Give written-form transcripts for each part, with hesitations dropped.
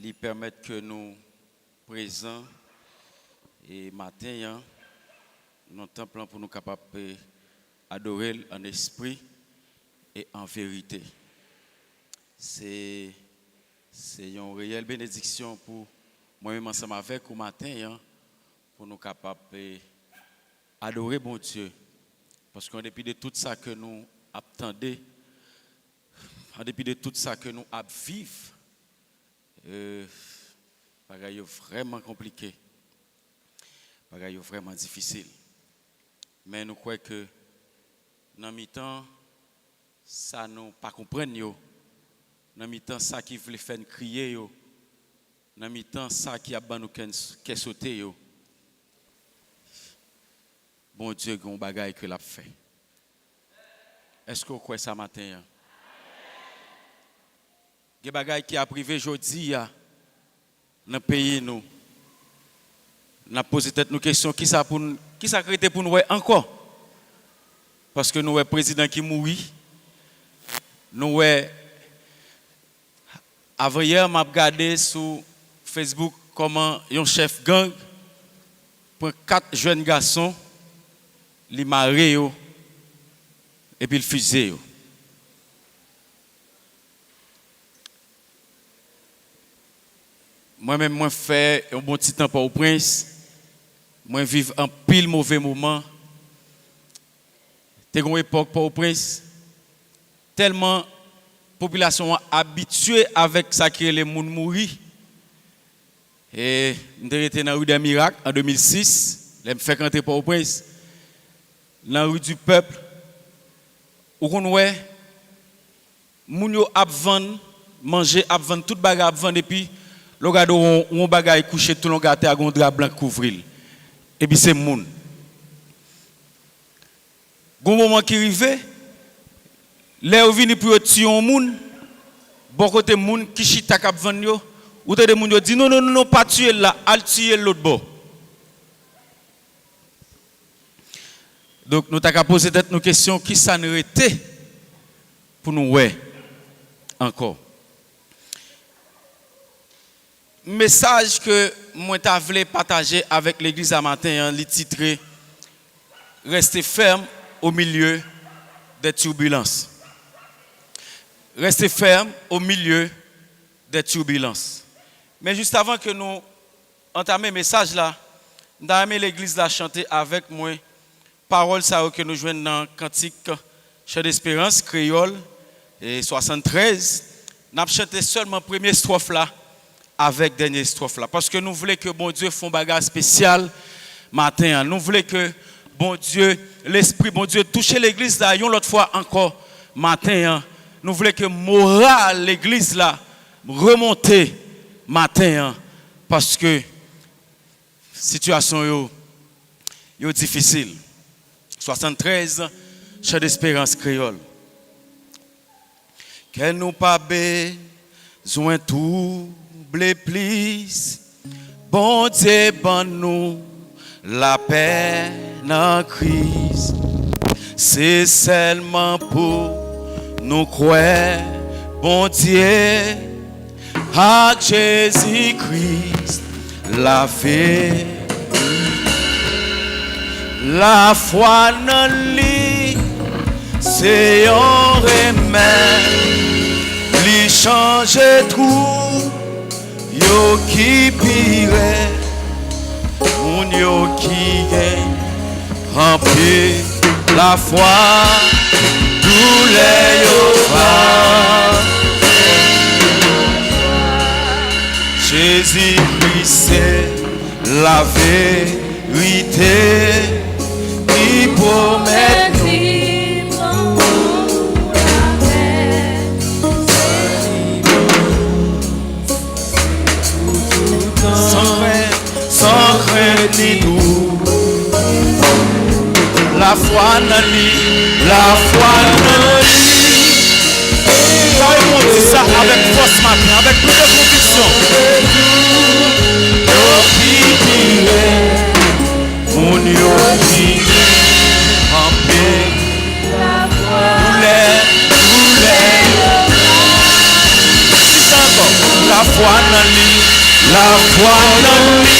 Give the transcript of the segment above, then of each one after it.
lui permettre que nous présents et matin, nous temple pour nous capables d'adorer en esprit et en vérité. C'est une réelle bénédiction pour moi-même ensemble avec vous matin pour nous capables d'adorer bon Dieu. Parce qu'en dépit de tout ça que nous attendons, en dépit de tout ça que nous vivons, c'est vraiment compliqué, c'est vraiment difficile. Mais nous croyons que dans le temps, ça nous pas comprendre, dans le temps, ça qui voulait faire crier, dans le temps, ça qui a nous qui sauté. Bon Dieu, il y a un bagage que l'a fait. Est-ce que vous croyez ça matin? Il y a un bagage qui a privé aujourd'hui dans le pays. Nous avons posé une question qui ça créé pour nous encore? Parce que nous avons un président qui mourit. Nous avons avant-hier, m'a regardé sur Facebook comment un chef gang pour 4 jeunes garçons les maré et puis le fusée. Moi-même, moi fais un bon petit temps pour au prince. Moi vivre un pile mauvais moment. T'es une époque pour au prince. Tellement population habituée avec ça qui est les gens mourir. Et nous étions dans la rue des Miracles en 2006. Je me fais rentrer pour au prince. Dans la rue du peuple. Où on voit, moun yo ap vendre, manger, ap vendre, tout bagay ap vendre, et puis, le gars on bagay couché, tout le gars a un drap blanc couvrir. Et puis c'est moun. Gon moment qui arrive, là où vini pour tuer un moun, bon côté moun qui chita k'ap vendre yo, ou te de moun yo dit non, pas tuer là, al tuer l'autre bord. Donc, nous avons posé nos questions qui s'en était pour nous ouais encore. Message que moi voulais partager avec l'église à matin, le titré Restez ferme au milieu des turbulences. Restez ferme au milieu des turbulences. Mais juste avant que nous entamions le message là, nous avons aimé l'église là chanter avec moi. Parole ça que nous jouons dans cantique Chant d'espérance créole et 73, nous avons chanté seulement première strophe là avec dernière strophe là parce que nous voulons que bon Dieu fasse un bagage spécial matin. Nous voulons que bon Dieu, l'esprit bon Dieu touche l'église là une autre fois encore matin. Nous voulons que morale l'église là remonte matin parce que situation yo difficile. 73, Chant d'espérance créole. Qu'elle nous pas besoin tout plus. Bon Dieu, bon nous la paix en crise. C'est seulement pour nous croire, bon Dieu, à Jésus-Christ, la vie. La foi dans lui, c'est un remède, lui change tout, yo qui pire, moun yo qui gagne, rempli la foi, tous les yo va. Jésus-Christ c'est la vérité. Qui promet sans crainte ni doute, la foi dans lui, la foi dans lui. Quand on dit ça avec force matin, avec plus de conviction. Mon yo en paix, tous les, si ça encore, la foi dans lui, la foi dans lui.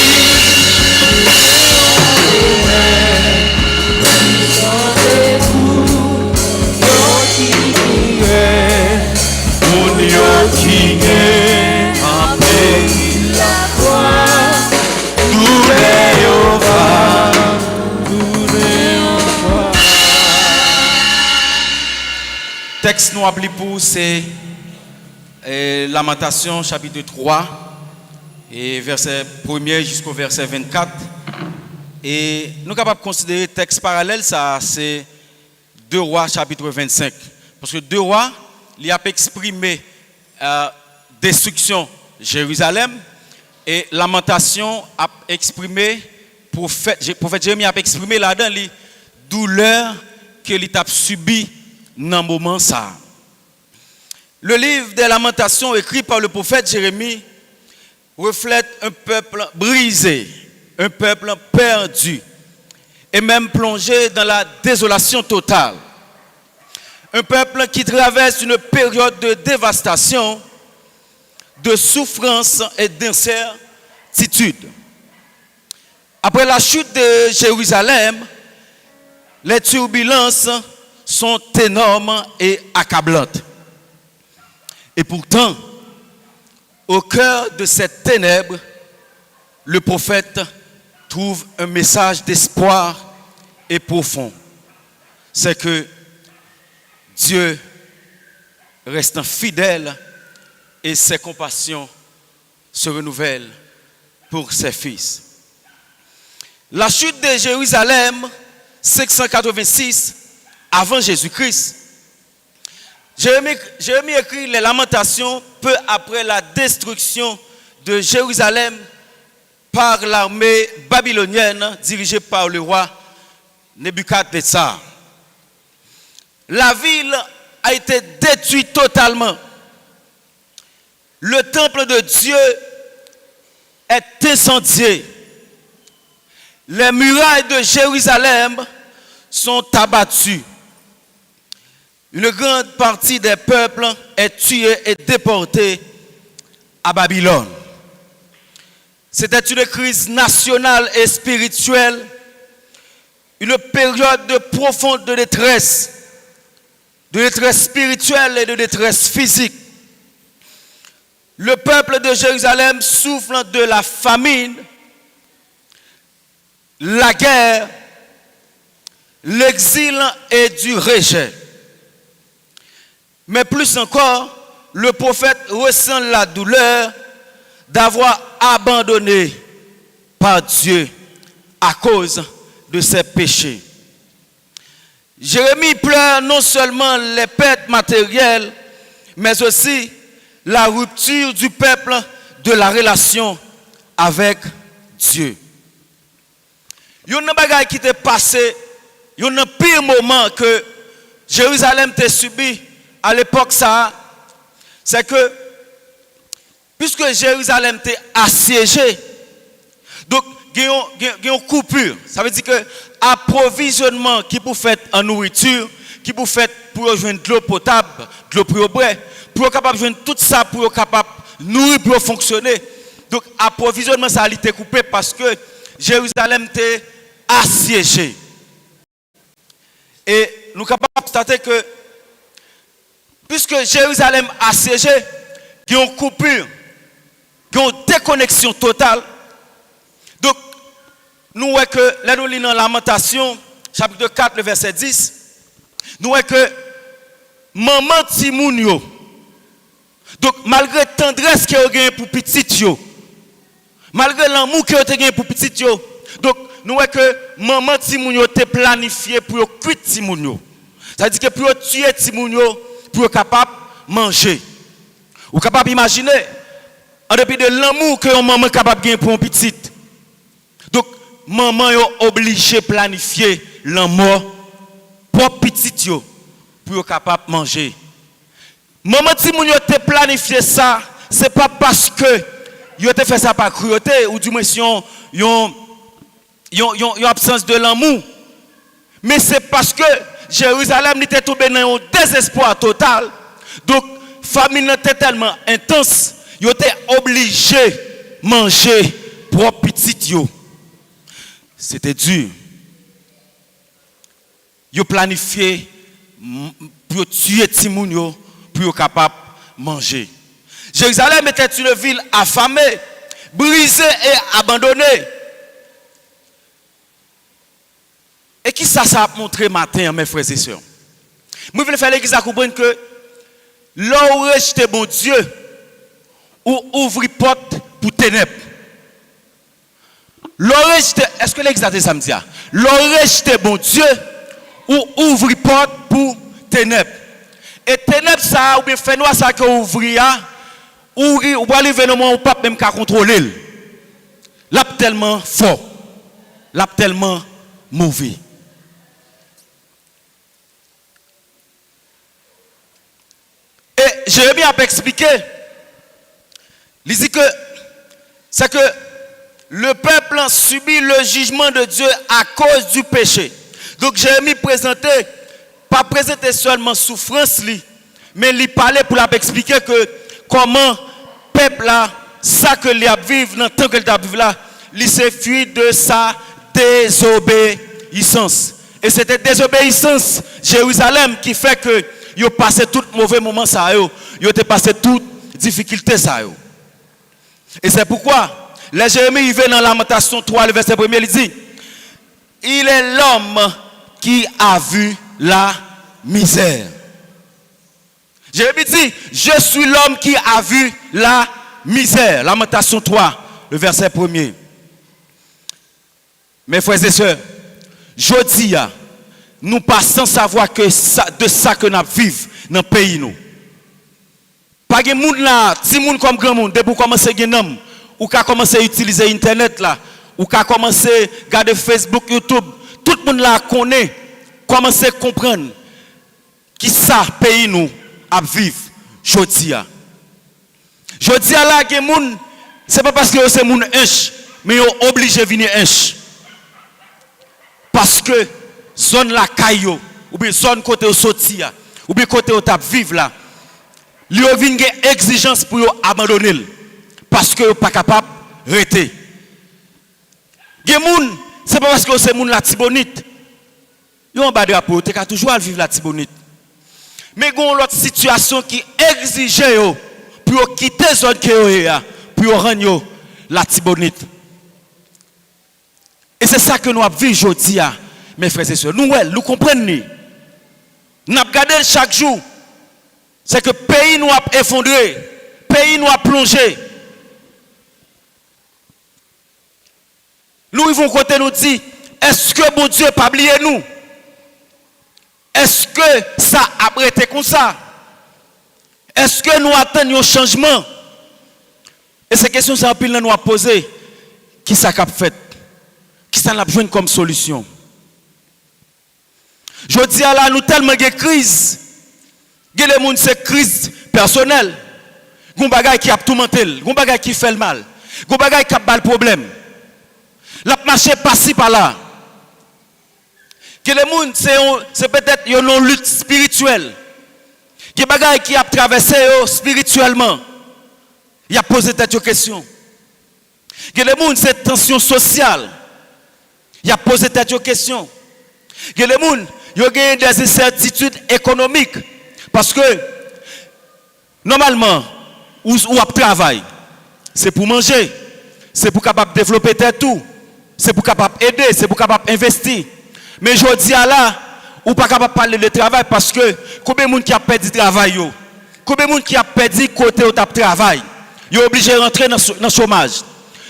Mon Dieu qui est en pays la foi, tout est au va, tout est au va. Texte nous appelé pour c'est Lamentation chapitre 3 et verset 1er jusqu'au verset 24. Et nous sommes capables de considérer texte parallèle, ça c'est 2 Rois chapitre 25. Parce que 2 Rois, il a exprimé destruction Jérusalem et Lamentation a exprimé, prophète Jérémie a exprimé là-dedans les douleurs que il a subi dans le moment ça. Le livre des Lamentations écrit par le prophète Jérémie reflète un peuple brisé, un peuple perdu et même plongé dans la désolation totale. Un peuple qui traverse une période de dévastation, de souffrance et d'incertitude. Après la chute de Jérusalem, les turbulences sont énormes et accablantes. Et pourtant, au cœur de cette ténèbre, le prophète trouve un message d'espoir et profond. C'est que Dieu reste fidèle et ses compassions se renouvellent pour ses fils. La chute de Jérusalem, 586 avant Jésus-Christ. Jérémie écrit les Lamentations peu après la destruction de Jérusalem par l'armée babylonienne dirigée par le roi Nebuchadnezzar. La ville a été détruite totalement. Le temple de Dieu est incendié. Les murailles de Jérusalem sont abattues. Une grande partie des peuples est tuée et déportée à Babylone. C'était une crise nationale et spirituelle, une période de profonde détresse spirituelle et de détresse physique. Le peuple de Jérusalem souffre de la famine, la guerre, l'exil et du rejet. Mais plus encore, le prophète ressent la douleur d'avoir abandonné par Dieu à cause de ses péchés. Jérémie pleure non seulement les pertes matérielles, mais aussi la rupture du peuple de la relation avec Dieu. Il y a un bagage qui t'est passé, il y a un pire moment que Jérusalem t'a subi à l'époque ça, c'est que puisque Jérusalem était assiégée, donc il y a une coupure. Ça veut dire que approvisionnement qui peut faire en nourriture, qui peut faire pour joindre de l'eau potable, de l'eau pour boire, pour capable joindre tout ça pour capable nourrir pour fonctionner. Donc approvisionnement ça a été coupé parce que Jérusalem était assiégée. Et nous sommes capables de constater que puisque Jérusalem est assiégée, il y a une coupure, il y a une déconnexion totale. Donc, nous voyons que, là nous lisons Lamentation, chapitre 4, le verset 10, nous voyons que maman Timounio, donc malgré la tendresse qu'il y a eu pour petit, malgré l'amour qu'il y a eu pour petit, donc nous voyons que maman Timounio était planifié pour cuire Timounio. C'est-à-dire que pour tuer Timounio, pour être capable de manger. Ou capable d'imaginer, en dépit de l'amour que maman est capable de gagner pour un petit. Donc, maman est obligée de planifier l'amour pour petit pour être capable de manger. Maman Timounio a planifié ça, ce n'est pas parce que il a fait ça par cruauté, ou du moins si il y a absence de l'amour. Mais c'est parce que Jérusalem était tombé dans un désespoir total. Donc, la famine était tellement intense. Ils étaient obligés de manger propre petit yo. C'était dur. Ils planifié pour tuer Timoun yo pour être capable de manger. Jérusalem était une ville affamée, brisée et abandonnée. Et qui ça a montré matin, mes frères et sœurs? Moi, je veux faire l'église à comprendre que l'on rejette bon Dieu ou ouvre porte pour ténèbres. L'on rejette, est-ce que l'église a dit samedi? L'on rejette bon Dieu ou ouvre porte pour ténèbres. Et ténèbres, ça, ou bien fait noir, ça que ouvrir, ou va arriver dans le moment où pas même qu'à contrôler. Là, tellement fort, là, tellement mauvais. Et Jérémie a expliqué, il dit que c'est que le peuple a subi le jugement de Dieu à cause du péché. Donc Jérémie présentait, pas présenter seulement souffrance, mais il parlait pour expliquer que comment le peuple là, ça que il a vivre dans le temps que il a vivre là, il s'est fui de sa désobéissance. Et c'était désobéissance Jérusalem qui fait que ils ont passé tout mauvais moment ça yo, ils ont passé toute difficulté ça yo. Et c'est pourquoi les Jérémie vient dans Lamentation 3 le verset 1, il dit il est l'homme qui a vu la misère. Jérémie dit je suis l'homme qui a vu la misère. Lamentation 3 le verset 1. Mes frères et sœurs, je dis nous passons savoir que de ça que nous vivons dans le pays nous. Pas de monde là, si monde comme grand monde, depuis commencer à gagner, ou qu'à commencer à utiliser internet là, ou qu'à commencer à regarder Facebook, YouTube, tout le monde là connaît, commencer à comprendre qui ça pays nous à vivre jodi a. Jodi a là que monde, c'est pas parce que c'est monde inch, mais ils obligé venir inch. Parce que zone la caillou ou bien zone côté au sorti ou bien côté au tap vivre là, li yo vinn gen exigence pour yo abandonner parce que yo pas capable rester. Gen moun, c'est pas parce que c'est moun la Tibonite. Yo en bas drapeau, tu as toujours vivre la Tibonite. Mais gon l'autre situation qui exige yo pour yo quitter zone que yo pour yo rendre yo la Tibonite. Et c'est ça que nous avons vu aujourd'hui, mes frères et sœurs. Nous comprenons. Nous avons regardé chaque jour. C'est que le pays nous a effondré. Le pays nous a plongé. Nous, ils vont côté nous dire, est-ce que bon Dieu n'a pas oublié nous? Est-ce que ça a été comme ça? Est-ce que nous attendons un changement? Et ces questions, ça nous a posé. Qui ça a fait? Qui ça n'a besoin comme solution? Je dis à là, nous tellement de crise. Il y a des gens c'est crise personnelle. Il y a des gens qui a tout menté, il y a des gens qui fait le mal. Il y a des gens qui a le problème. La marché passe par là. Il y a des gens c'est peut-être une lutte spirituelle. Il y a des gens qui a traversé spirituellement. Il a posé cette question. Il y a des gens c'est tension sociale. Il a posé cette question. Il y a des gens qui ont des incertitudes économiques. Parce que, normalement, où on travaille, c'est pour manger, c'est pour capable développer tout, c'est pour capable aider, c'est pour capable investir. Mais je dis à là, ou pas capable parler de travail parce que combien de gens qui a perdu le travail, combien de gens qui a perdu côté où tu travail, ils sont obligés de rentrer dans le chômage.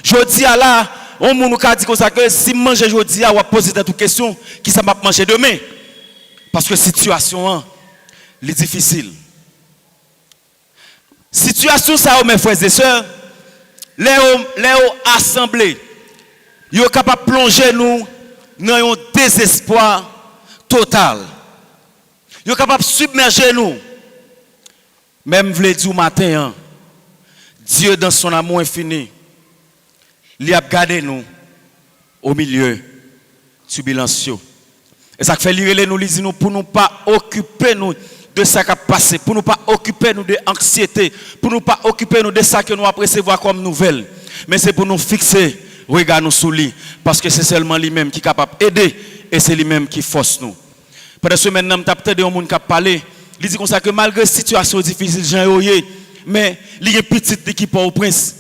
Je dis à là, on nous dit comme ça que si manger aujourd'hui, on va poser toute question qui ça va manger demain. Parce que la situation est difficile. Situation ça, mes frères et sœurs, les assemblés, ils sont capables de plonger nous dans un désespoir total. Ils sont capables de submerger nous. Même vle dire matin, Dieu dans son amour infini, il a gardé nous au milieu turbulence. Et ça fait lire nous, nous pour nous pas occuper nous de ça qui a passé, pour nous pas occuper nous de anxiété, pour nous pas occuper nous de ça que nous avons recevoir comme nouvelle, mais c'est pour nous fixer, regard nous sous lui, parce que c'est seulement lui-même qui est capable d'aider et c'est lui-même qui force nous. Pendant ce maintenant, je t'ai entendu un monde qui a parlé, il dit comme ça que malgré la situation difficile, mais il y a une petite qui porte au prince.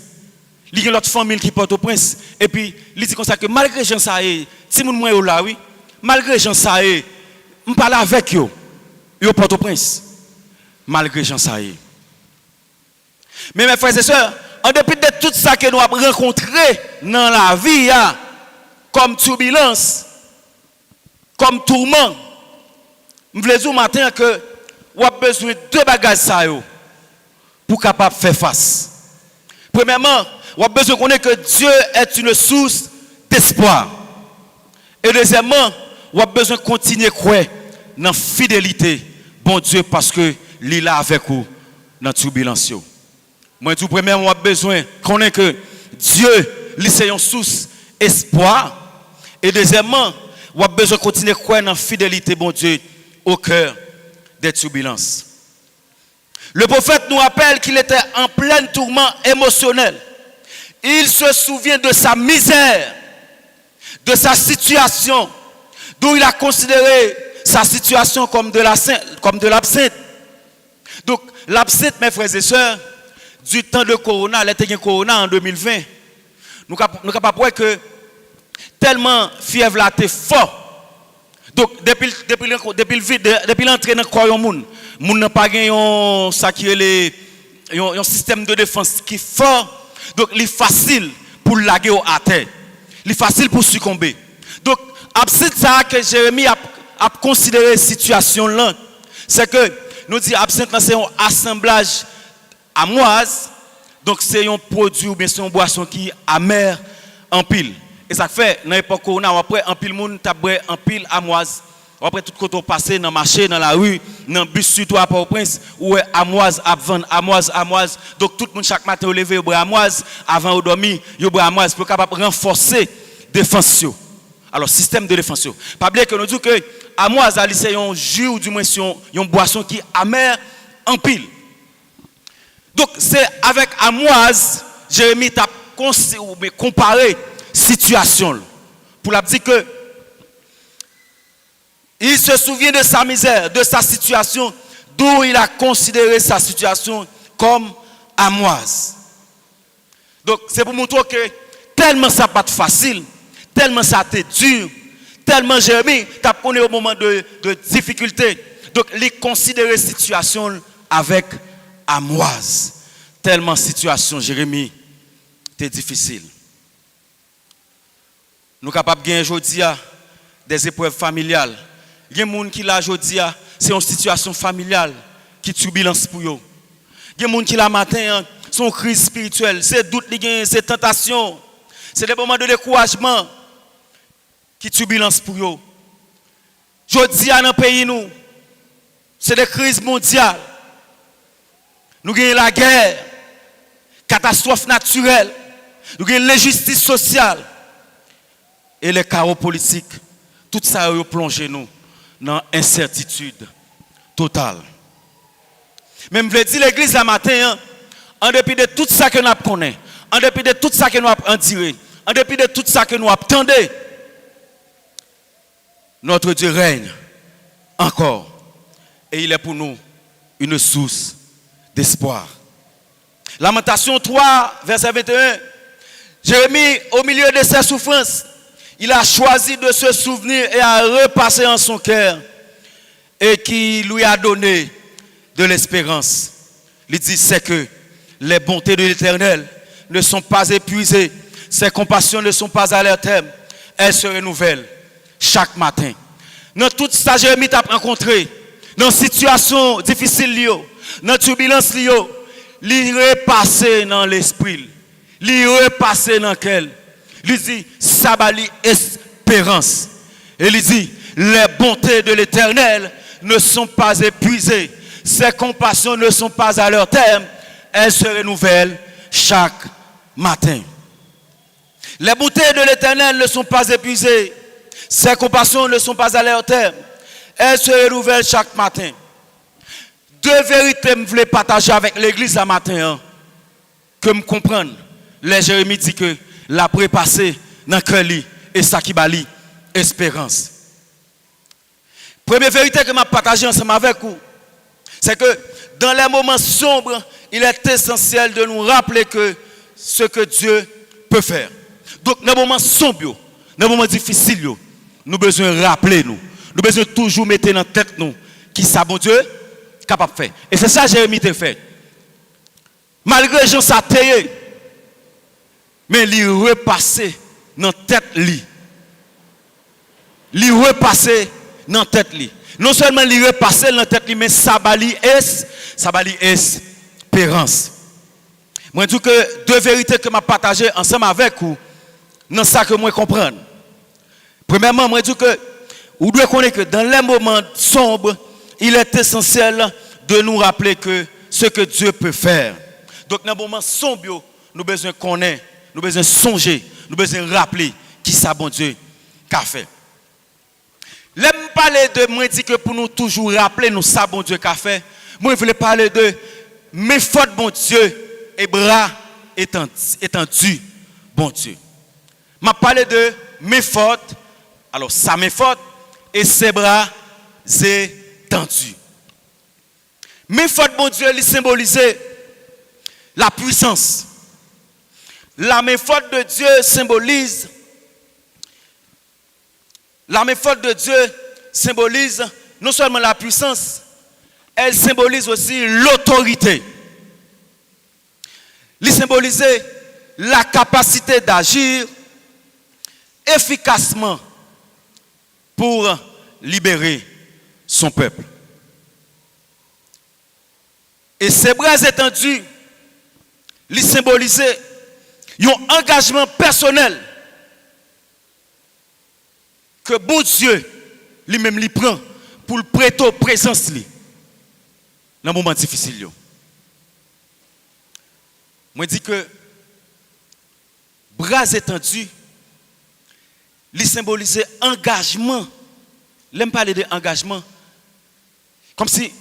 Il y a l'autre famille qui porte au prince. Et puis, il dit comme ça que malgré gens ça si moun moi là oui, malgré gens ça on parle avec eux, yo porte au prince. Malgré gens ça Mais mes frères et sœurs, en dépit de tout ça que nous avons rencontré dans la vie, comme turbulence, comme tourment, je voulais dire matin que vous avez besoin de deux bagages pour capable faire face. Premièrement, vous avez besoin de connaître que Dieu est une source d'espoir. Et deuxièmement, vous avez besoin de continuer à croire dans la fidélité, bon Dieu, parce que il est là avec vous dans la turbulence. Moi, tout premièrement, vous avez besoin de connaître que Dieu, c'est une source d'espoir. Et deuxièmement, vous avez besoin de continuer à croire dans la fidélité, bon Dieu, au cœur des turbulences. Le prophète nous rappelle qu'il était en plein tourment émotionnel. Il se souvient de sa misère, de sa situation, d'où il a considéré sa situation comme de l'absinthe. Donc, l'absinthe, mes frères et sœurs, du temps de Corona, l'été Corona en 2020, nous sommes capables de voir que tellement fièvre là était fort. Donc, depuis l'entrée dans le corps, moun n'a pas gagné un système de défense qui est fort. Donc, il est facile pour laguer à terre. Il est facile pour succomber. Donc, absinthe ça que Jérémie a considéré cette situation là, c'est que nous disons absinthe c'est un assemblage amoise. Donc, c'est un produit ou bien c'est une boisson qui est amère en pile. Et ça fait, dans l'époque où on a après un pile monde taboué en pile amoise. Après tout côté passé dans le marché, dans la rue, dans le bus surtout à Port-au-Prince, où est amoise à vendre, amoise. Donc tout le monde chaque matin au lever au bois amoise, avant au dormir, au bois amoise pour capable renforcer défense. Alors système de défense. Pas oublier que nous disons que amoise c'est un jus ou du moins une boisson qui est amère en pile. Donc c'est avec amoise Jérémie t'a comparé situation pour la dire que il se souvient de sa misère, de sa situation, d'où il a considéré sa situation comme amoise. Donc c'est pour montrer que tellement ça pas facile, tellement ça a été dur, tellement Jérémie t'a connu au moment de difficulté. Donc il considérait la situation avec amoise. Tellement situation Jérémie était difficile. Nous sommes capables de gagner aujourd'hui des épreuves familiales. Il y a des gens qui là aujourd'hui, c'est une situation familiale qui turbulence pour eux. Il y a des gens qui là matin, c'est une crise spirituelle, c'est doute, c'est tentation, c'est des moments de découragement qui turbulence pour eux. Aujourd'hui dans le pays nous, c'est des crises mondiales. Nous avons la guerre, catastrophe naturelle, nous avons l'injustice sociale. Et les chaos politiques, tout ça a plongé nous dans l'incertitude totale. Même je veux dire l'église la matin, en dépit de tout ça que nous connaissons, en dépit de tout ça que nous avons enduré, en dépit de tout ça que nous attendons, notre Dieu règne encore. Et il est pour nous une source d'espoir. Lamentation 3, verset 21. Jérémie, au milieu de ses souffrances, il a choisi de se souvenir et à repasser en son cœur et qui lui a donné de l'espérance. Il dit, c'est que les bontés de l'Éternel ne sont pas épuisées, ses compassions ne sont pas à leur terme, elles se renouvellent chaque matin. Dans toute ça, Jérémie t'a rencontré, dans une situation difficile, dans une turbulence, il repassé dans l'esprit, il repassé dans quel. Il dit, ça va l'espérance. Et il dit, les bontés de l'Éternel ne sont pas épuisées. Ses compassions ne sont pas à leur terme. Elles se renouvellent chaque matin. Les bontés de l'Éternel ne sont pas épuisées. Ses compassions ne sont pas à leur terme. Elles se renouvellent chaque matin. deux vérités que je voulais partager avec l'église ce matin, hein, que me comprendre. Les Jérémie dit que la prépassé dans le cœur et ça qui bali espérance. Première vérité que je partager ensemble avec vous, c'est que dans les moments sombres, il est essentiel de nous rappeler que ce que Dieu peut faire. Donc, dans les moments sombres, dans les moments difficiles, nous avons besoin de rappeler nous. Nous avons besoin de toujours mettre dans la tête nous qui ça bon Dieu capable de faire. Et c'est ça que Jérémie a fait. Malgré les gens ça mais il repassé dans la tête li. Il repassé dans la tête li. Non seulement il repassé dans la tête li, mais ça bali espérance. Moi je dis que deux vérités que m'a partagé ensemble avec vous, dans ça que moi comprendre. Premièrement, moi je dis que vous devez connaître que dans les moments sombres, il est essentiel de nous rappeler que ce que Dieu peut faire. Donc dans les moments sombres, nous avons besoin de connaître, nous avons besoin de songer, nous avons besoin de rappeler qui ça bon Dieu qu'a fait. L'aime parler de moi dit que pour nous toujours rappeler nous ça bon Dieu qu'a fait. Moi je voulais parler de mes fautes bon Dieu et bras étendus bon Dieu. M'a parlé de mes fautes. Alors ça mes fautes et ses bras étendus. Mes fautes bon Dieu les symboliser la puissance. La main forte de Dieu symbolise non seulement la puissance, elle symbolise aussi l'autorité. Elle symbolise la capacité d'agir efficacement pour libérer son peuple. Et ses bras étendus, il symbolise un engagement personnel que bon Dieu lui-même lui prend pour le prêter présence dans un moment difficile. Moi je dis que bras étendus, il symbolise engagement. J'aime parler de engagement. Comme si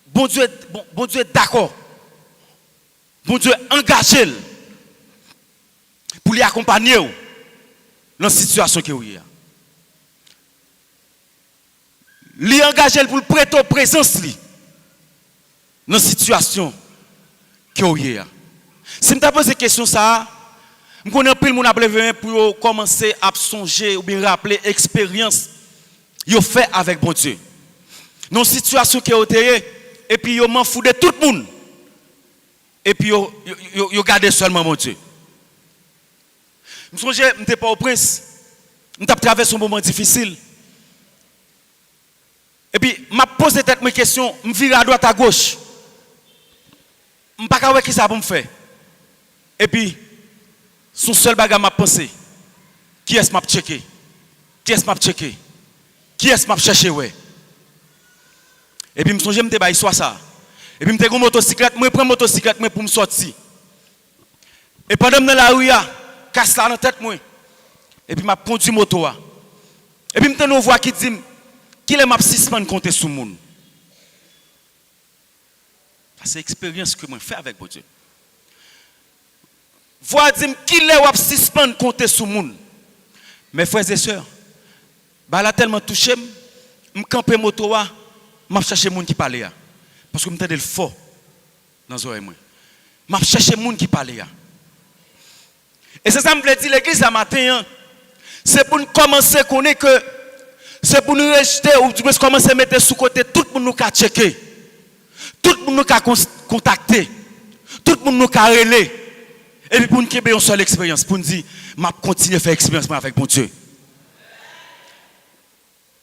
bon Dieu est d'accord. Bon Dieu est engagé pour les accompagner dans la situation que vous avez. Il est engagé pour prêter présence dans la situation que vous avez. Si je me pose cette question, je connais plus mon appel pour commencer à songer ou bien rappeler l'expérience qu'ils ont fait avec bon Dieu. Dans une situation que vous avez, et puis ils m'en foutent de tout le monde. Et puis ils gardent seulement mon Dieu. Je me souviens, je n'étais pas au prince. Je traversé un moment difficile. Et puis, je me pose mes questions, je me vire à droite à gauche. Je ne sais pas ce que ça va me faire. Et puis, son seul bagage m'a pensé. Qui est-ce que m'a checké? Qui est-ce que m'a checké? Qui est-ce que m'a cherché? Ouais. Et puis, je me souviens, je me soit ça. Et puis, je prends une motocyclette, je prends une motocyclette pour me sortir. Et pendant que je suis dans la rue, casse là dans la tête. Et puis, je conduis moto. Et puis, je me une voix qui dit qu'il est ma suspendre compter sur le monde. C'est l'expérience que je fais avec mon Dieu. Voix dit qu'il est ma suspendre compter sur le monde. Mes frères et sœurs, elle a tellement touché, je campe moto, je cherche les gens qui parlent. Parce que je me le fort dans les oreilles. Je cherche les gens qui parlent. Et c'est ça que je me dis, l'église ce matin, c'est pour nous commencer à connaître que c'est pour nous rejeter ou du moins commencer à mettre sous côté tout le monde qui a checké, tout le monde qui a contacté, tout le monde qui a relé. Et puis pour nous créer une seule expérience, pour nous dire, je vais continuer à faire expérience avec mon Dieu.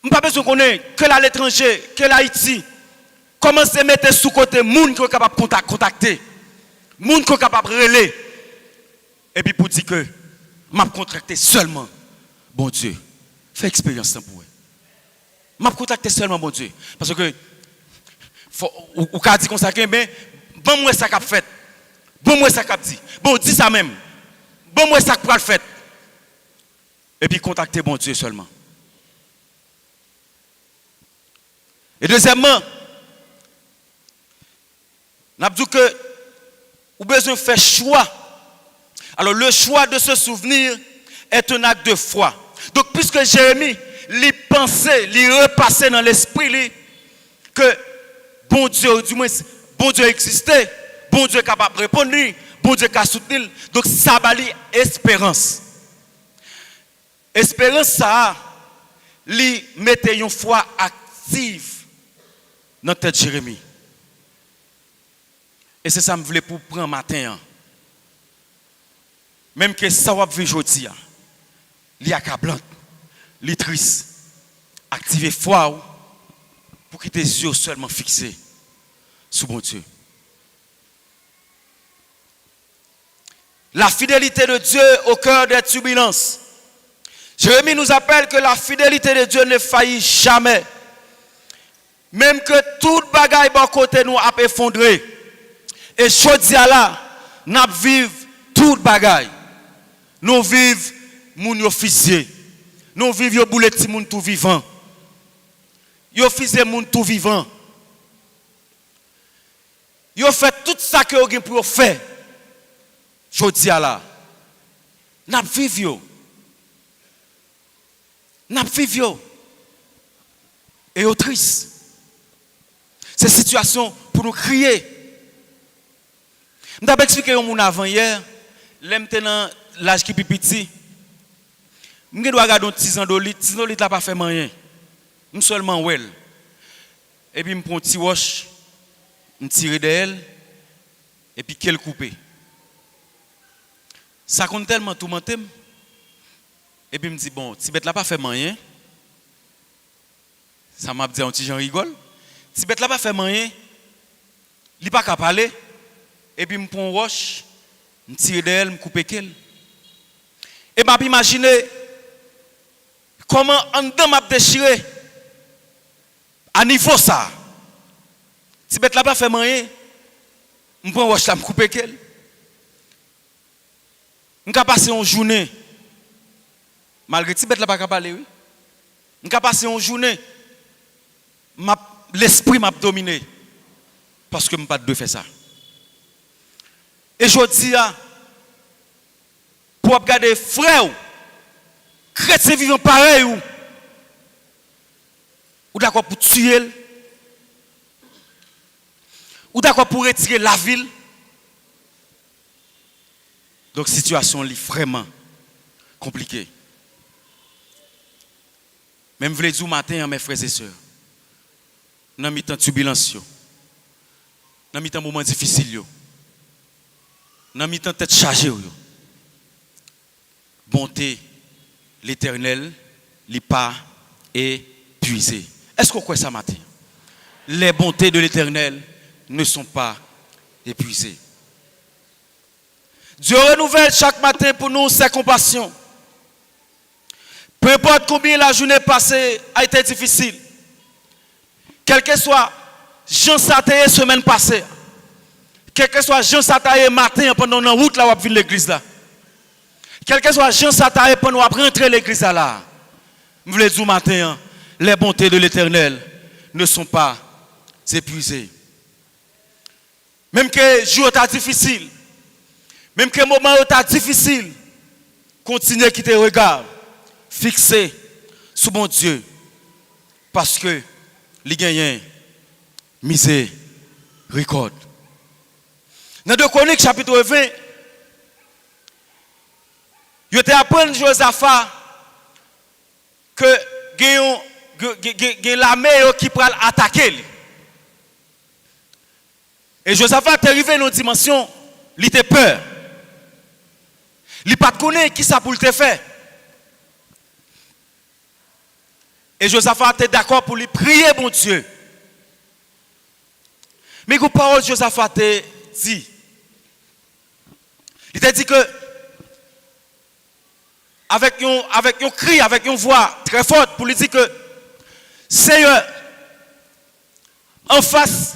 Je n'ai pas besoin de connaître que à l'étranger, que l'Haïti, commencer à mettre sous côté les gens qui sont capables de contacter, les gens qui sont capables de relayer. Et puis pour dire que je vais contracter seulement bon Dieu. Fais expérience pour vous. Je vais contacter seulement bon Dieu. Parce que, ou quand dit comme ça, mais bon moi ça qu'a fait. Bon moi ça qu'a dit. Bon dis ça même. Bon moi ça qu'a fait. Et puis contacter bon Dieu seulement. Et deuxièmement, N'a dit que ou besoin de faire choix. Alors le choix de se souvenir est un acte de foi. Donc puisque Jérémie lui pensait, lui repassait dans l'esprit que bon Dieu, du moins bon Dieu existait, bon Dieu est capable de répondre, bon Dieu qui a soutenu. Donc ça va lui espérance. Espérance ça lui mettait une foi active dans la tête de Jérémie. Et c'est ça que je voulais pour prendre matin. Même que ça va vivre aujourd'hui, il y a accablant, il est triste. Activez foi pour que tes yeux seulement fixés sur mon Dieu. La fidélité de Dieu au cœur des turbulences. Jérémie nous appelle que la fidélité de Dieu ne faillit jamais. Même que toute bagaille bon côté nous a effondré. Et chose là, nous vivons toute bagaille. Nous vivons moun officier. Nous vivons boule ti moun tout vivant. Yo fils moun tout vivant. Yo fait tout ça que vous avez pour faire. Jodi là. N'a vivre. N'a vivre. Et au triste. Ces situations pour nous crier. Je vais expliquer au monde avant hier, l'aime dans l'âge qui est petit. Je dois regarder un petit andolit, petit andolit n'a pas fait rien. Je seulement well. Et puis je prends un petit wash, je tire d'elle et puis qu'elle coupe. Ça compte tellement tout menté. Et puis je me dis bon, si bête n'a pas fait rien. Ça m'a dit un petit Jean rigole. Si bête n'a pas fait rien, il n'est pas capable de parler. Et puis je prends un wash, je tire d'elle, je coupe qu'elle. Et je imaginer comment en dedans m'a déchiré à niveau ça. Si bête là pas fait rien, je prends wash là, je coupe qu'elle. Je peux passer une journée malgré que si bête là pas parler oui. Je peux passer une journée l'esprit m'a dominé parce que je pas de faire ça. Et je dis pour regarder frère chrétien vivant pareil ou d'accord pour tuer ou d'accord pour retirer la ville. Donc situation est vraiment compliquée. Même je dire matin mes frères et sœurs. Dans mi temps turbulence dans mi temps moment difficile dans mi temps tête chargée bonté l'Éternel n'est pas épuisé. Est-ce qu'on croit ça matin? Les bontés de l'Éternel ne sont pas épuisées. Dieu renouvelle chaque matin pour nous ses compassions. Peu importe combien la journée passée a été difficile, quel que soit Jean Sataye semaine passée, quel que soit Jean Sataye matin pendant la route là où venir l'église là, quel que soit Jean Sataye pendant rentrer l'église là, je voulais dire matin, les bontés de l'Éternel ne sont pas épuisées. Même que le jour est difficile, même que le moment est difficile, continuez à quitter le regard, fixé sur mon Dieu, parce que il gagne miséricorde. Dans 2 Chroniques chapitre 20, il était appris Josaphat que il y a l'armée qui peut attaquer. Et Josaphat est arrivé dans une dimension, il était peur. Il n'a pas connaît qui ça pour le faire. Et Josaphat était d'accord pour lui prier, bon Dieu. Mais la parole de Josaphat dit, il t'a dit que avec un cri, avec une voix très forte pour lui dire que Seigneur, en face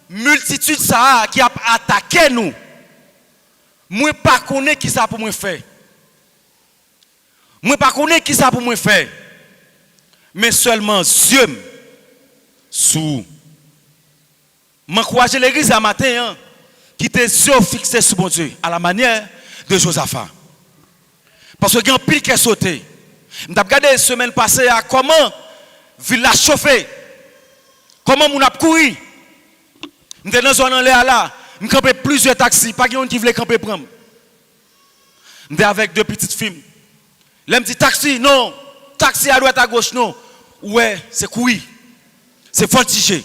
multitude ça qui a attaqué nous, moi pas connais qui ça pour moi faire. Moi pas connais qui ça pour moi faire. Mais seulement Dieu sous. M'encourager l'église à matin qui tes yeux fixés sur mon Dieu, à la manière de Josaphat. Parce que il y a un pile qui est sauté. Je vais regarder la semaine passée à comment villa chauffé, comment on a couru. Je suis dans une zone là, je campé plusieurs taxis, pas quelqu'un qui voulait camper prendre. Je suis avec deux petites filles. Là, je dis taxi, non. Taxi à droite, à gauche, non. Ouais, c'est courir. C'est voltiger.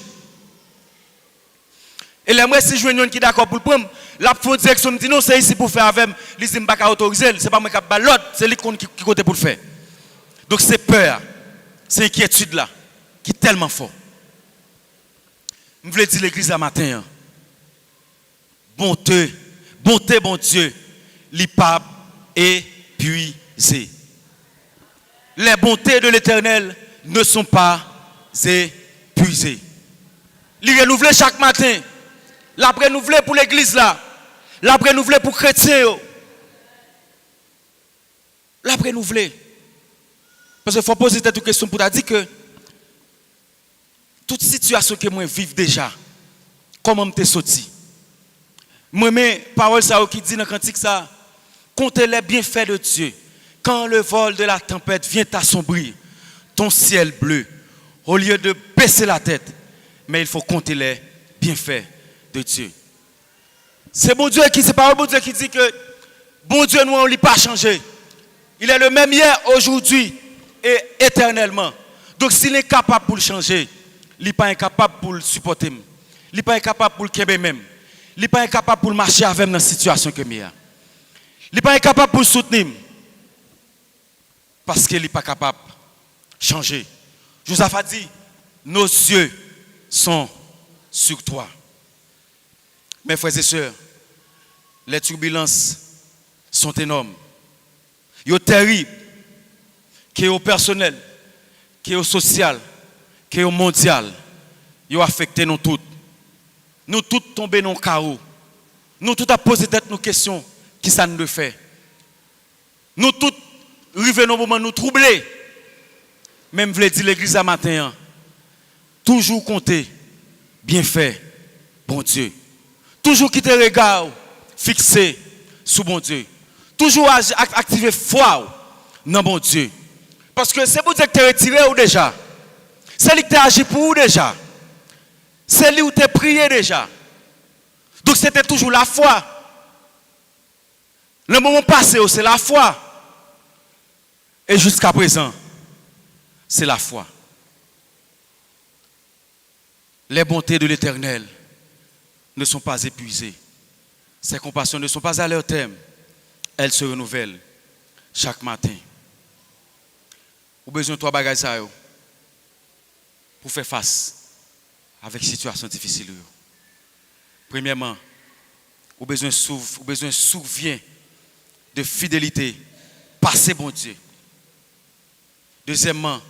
Et là, moi, si je veux qui est d'accord pour le prendre, la direction me dit non, c'est ici pour faire avec. Il dit, je ne peux pas autoriser. Ce n'est pas moi qui ai l'autre, c'est lui qui côté pour le faire. Donc, c'est peur, c'est inquiétude là, qui est tellement fort. Je voulais dire l'église à matin. Bonté, bon Dieu, l'IPAP épuisé. Les bontés de l'Éternel ne sont pas épuisées. Il renouvelle chaque matin. La renouvelé pour l'église là. La renouvelé pour les chrétiens. La renouvelé. Parce qu'il faut poser cette question pour te dire que toute situation que moi vive déjà, comment je suis sorti. Moi, mes paroles qui dit dans le cantique ça, comptez les bienfaits de Dieu. Quand le vol de la tempête vient t'assombrir, ton ciel bleu, au lieu de baisser la tête, mais il faut compter les bienfaits de Dieu. C'est bon Dieu qui, c'est parole bon Dieu qui dit que bon Dieu nous on n'a pas changé. Il est le même hier, aujourd'hui et éternellement. Donc s'il est capable pour le changer, il n'est pas incapable pour le supporter. Il n'est pas incapable pour le kébé même. Il n'est pas incapable pour le marcher avec dans la situation que nous. Il n'est pas incapable pour le soutenir. Parce qu'il n'est pas capable de changer. Josaphat dit, nos yeux sont sur toi. Mes frères et sœurs, les turbulences sont énormes. Ils sont terribles. Qui est au personnel, qui est au social, qui est au mondial. Ils ont affecté nous tous. Nous tous tombés dans le chaos. Nous tous à poser nos questions. Qui ça nous fait? Nous tous arrivés dans un moment nous troublés. Même je dire l'église à matin. Toujours compter. Bien fait. Bon Dieu. Toujours quitter le regard fixé sur bon Dieu. Toujours activer foi dans bon Dieu. Parce que c'est pour dire que tu es retiré ou déjà. C'est lui qui t'a agi pour vous déjà. C'est lui qui t'a prié déjà. Donc c'était toujours la foi. Le moment passé, c'est la foi. Et jusqu'à présent, c'est la foi. Les bontés de l'Éternel ne sont pas épuisées. Ses compassions ne sont pas à leur terme. Elles se renouvellent chaque matin. Vous avez besoin de trois bagages pour faire face avec une situation difficile. Premièrement, vous avez besoin de souvenir de fidélité passé bon Dieu. Deuxièmement,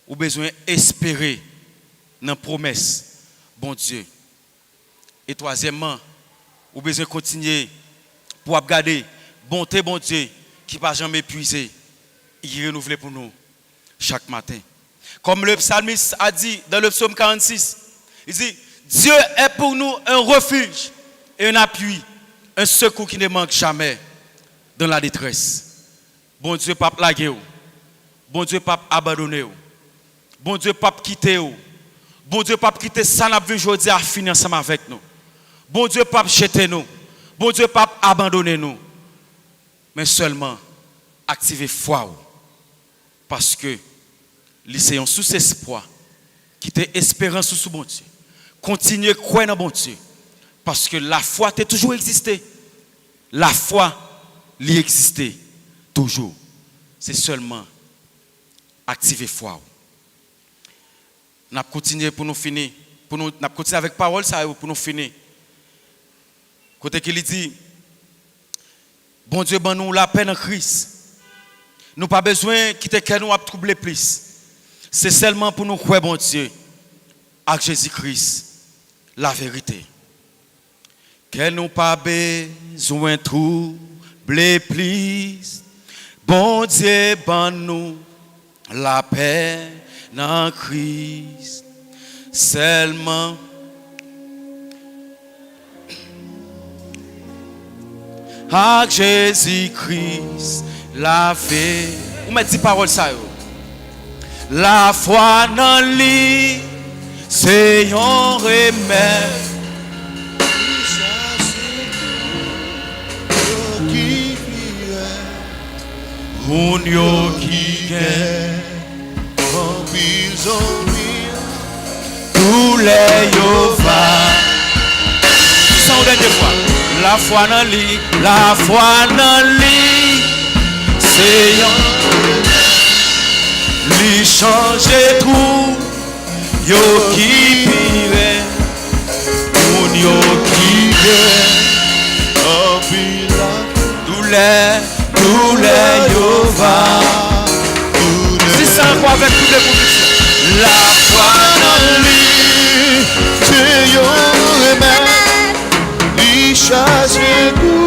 vous avez besoin d'espérer dans la promesse bon Dieu. Et troisièmement, vous avez besoin de continuer pour regarder bonté bon Dieu qui ne va jamais épuiser et qui renouvelle pour nous chaque matin. Comme le psalmiste a dit dans le psaume 46, il dit, Dieu est pour nous un refuge et un appui, un secours qui ne manque jamais dans la détresse. Bon Dieu, pas plaguer. Bon Dieu, pas abandonner. Bon Dieu, pas quitter. Bon Dieu, pas quitter ça n'a vu aujourd'hui à finir ensemble avec nous. Bon Dieu, pas jeter nous. Bon Dieu, pas abandonner nous. Mais seulement activer foi. Parce que lycéens sous espoir, qui t'es espérance sous bon Dieu. Continuez à croire dans bon Dieu. Parce que la foi t'a toujours existé. La foi, l'y existait toujours. C'est seulement activer foi. Nous allons continuer pour nous finir. Nous allons continuer avec parole ça pour nous finir. Côté qu'il dit, bon Dieu, ben nous la peine en Christ. Nous n'avons pas besoin que nous troubler plus. C'est seulement pour nous croire, bon Dieu, avec Jésus-Christ, la vérité. Que nous pas besoin de troubler plus. Bon Dieu, ben nous la paix en Christ. Seulement. avec Jésus-Christ, la fait. Vous mettez parole ça. La foi dans lui, c'est un remède. Moun yo qui gagne, tous les yo va. Ça on dernière fois. La foi dans lui, la foi dans lui, c'est lui changer tout. Yo qui pire, moun yo qui gagne, tous les yo va. Si ça encore avec toutes les convictions. La foi dans lui, c'est yo remède, lui chasse tout.